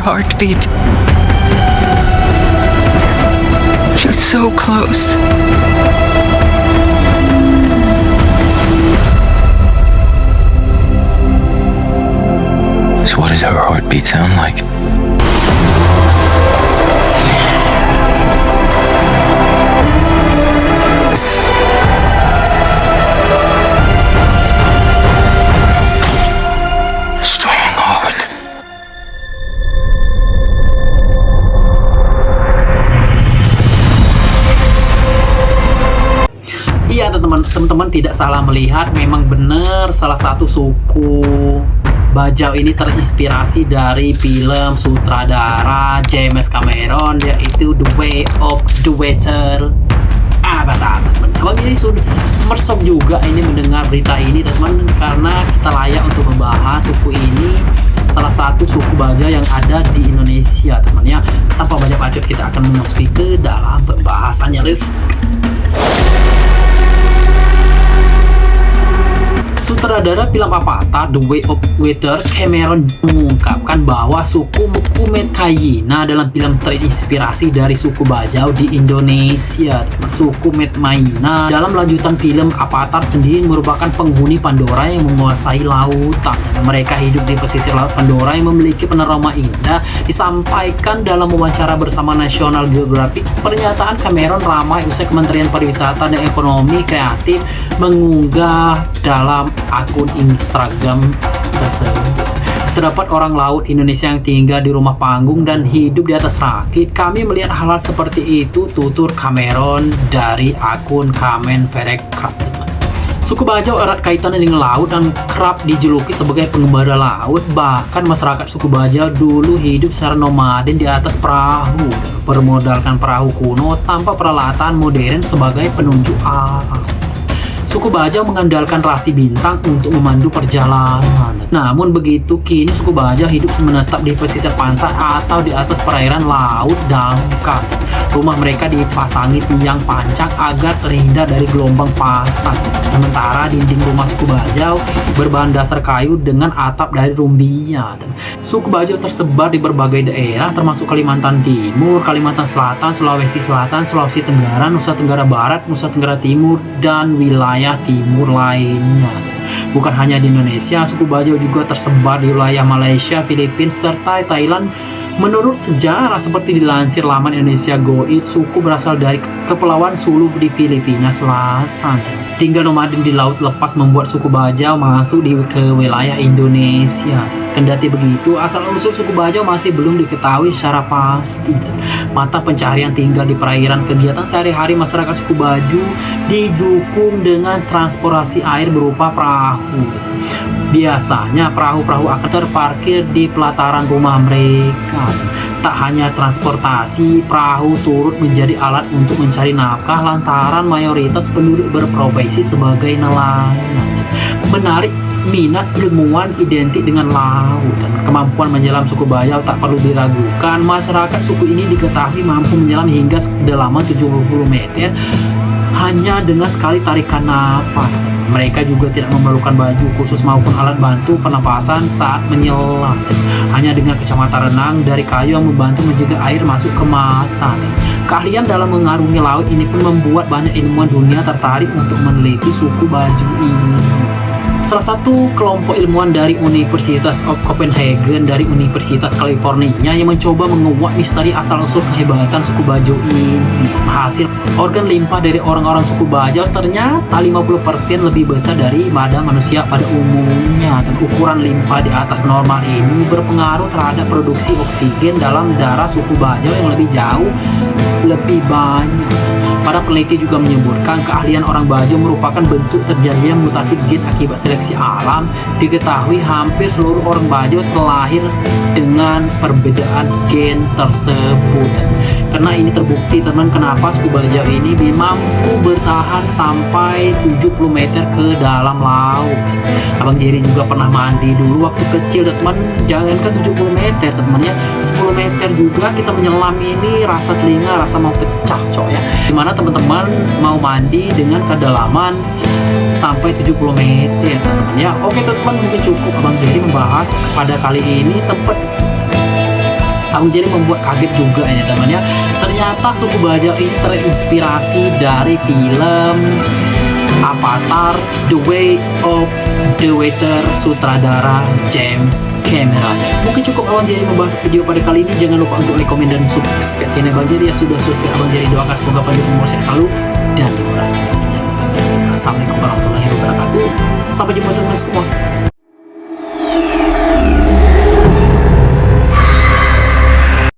heartbeat. She's so close. So what does her heartbeat sound like? Strong heart. Iya teman-teman tidak salah melihat, memang benar salah satu suku Bajau ini terinspirasi dari film sutradara James Cameron, yaitu The Way of the Water. Bentar, abang jadi sudah semersok juga ini mendengar berita ini teman, karena kita layak untuk membahas suku ini, salah satu suku Bajau yang ada di Indonesia teman ya. Tanpa banyak bacot, kita akan memasuki ke dalam pembahasannya, guys. Sutradara film Avatar The Way of Water Cameron mengungkapkan bahwa suku Mukumet Kayina dalam film terinspirasi dari suku Bajau di Indonesia. Suku Metmaina dalam lanjutan film Avatar sendiri merupakan penghuni Pandora yang menguasai lautan. Mereka hidup di pesisir laut Pandora yang memiliki panorama indah. Disampaikan dalam wawancara bersama National Geographic, pernyataan Cameron ramai usai Kementerian Pariwisata dan Ekonomi Kreatif mengunggah dalam akun Instagram tersebut. Terdapat orang laut Indonesia yang tinggal di rumah panggung dan hidup di atas rakit. Kami melihat hal-hal seperti itu, tutur Cameron dari akun Kamen Verek Krab. Suku Bajau erat kaitannya dengan laut dan kerap dijuluki sebagai pengembara laut. Bahkan masyarakat suku Bajau dulu hidup secara nomaden di atas perahu, bermodalkan perahu kuno tanpa peralatan modern sebagai penunjuk arah. Suku Bajau mengandalkan rasi bintang untuk memandu perjalanan. Namun begitu, kini suku Bajau hidup menetap di pesisir pantai atau di atas perairan laut dangkal. Rumah mereka dipasangi tiang pancang agar terhindar dari gelombang pasang. Sementara dinding rumah suku Bajau berbahan dasar kayu dengan atap dari rumbia. Suku Bajau tersebar di berbagai daerah termasuk Kalimantan Timur, Kalimantan Selatan, Sulawesi Selatan, Sulawesi Tenggara, Nusa Tenggara Barat, Nusa Tenggara Timur, dan wilayah timur lainnya. Bukan hanya di Indonesia, suku Bajau juga tersebar di wilayah Malaysia, Filipina, serta Thailand. Menurut sejarah seperti dilansir laman Indonesia Goit, suku berasal dari Kepulauan Sulu di Filipina Selatan. Tinggal nomaden di laut lepas membuat suku Bajau masuk ke wilayah Indonesia. Kendati begitu, asal-usul suku Bajau masih belum diketahui secara pasti. Mata pencaharian tinggal di perairan. Kegiatan sehari-hari masyarakat suku Bajau didukung dengan transportasi air berupa perahu. Biasanya perahu-perahu akan terparkir di pelataran rumah mereka. Tak hanya transportasi, perahu turut menjadi alat untuk mencari nafkah lantaran mayoritas penduduk berprofesi sebagai nelayan. Menarik, minat ilmuwan identik dengan laut. Kemampuan menyelam suku Bajau tak perlu diragukan. Masyarakat suku ini diketahui mampu menyelam hingga kedalaman 70 meter hanya dengan sekali tarikan nafas. Mereka juga tidak memerlukan baju khusus maupun alat bantu pernapasan saat menyelam. Hanya dengan kacamata renang dari kayu yang membantu mencegah air masuk ke mata. Keahlian dalam mengarungi laut ini pun membuat banyak ilmuwan dunia tertarik untuk meneliti suku Bajau ini. Salah satu kelompok ilmuwan dari Universitas of Copenhagen dari Universitas California yang mencoba menguak misteri asal-usul kehebatan suku Bajau ini. Hasil organ limpa dari orang-orang suku Bajau ternyata 50% lebih besar daripada manusia pada umumnya. Dan ukuran limpa di atas normal ini berpengaruh terhadap produksi oksigen dalam darah suku Bajau yang lebih banyak. Para peneliti juga menyebutkan keahlian orang Bajau merupakan bentuk terjadinya mutasi gen akibat seleksi alam. Diketahui hampir seluruh orang Bajau terlahir dengan perbedaan gen tersebut. Karena ini terbukti teman, kenapa suku Bajau ini mampu bertahan sampai 70 meter ke dalam laut. Abang Jerry juga pernah mandi dulu waktu kecil teman, jangankan 70 meter teman-teman ya, 10 meter juga kita menyelam ini rasa telinga rasa mau pecah cok ya. Dimana teman-teman mau mandi dengan kedalaman sampai 70 meter teman-teman ya. Oke teman-teman, mungkin cukup Abang Jerry membahas pada kali ini. Sempat Abang Jerry membuat kaget juga ini teman-teman ya. Ternyata suku bajau ini terinspirasi dari film Avatar The Way of the Water sutradara James Cameron. Mungkin cukup Abang Jerry membahas video pada kali ini. Jangan lupa untuk like, komen, dan subscribe channel Abang Jerry. Ya sudah subscribe Abang Jerry, doakan semoga panjang umur sehat selalu dan dimurahkan rezekinya. Assalamualaikum warahmatullahi wabarakatuh. Sampai jumpa teman-teman semua.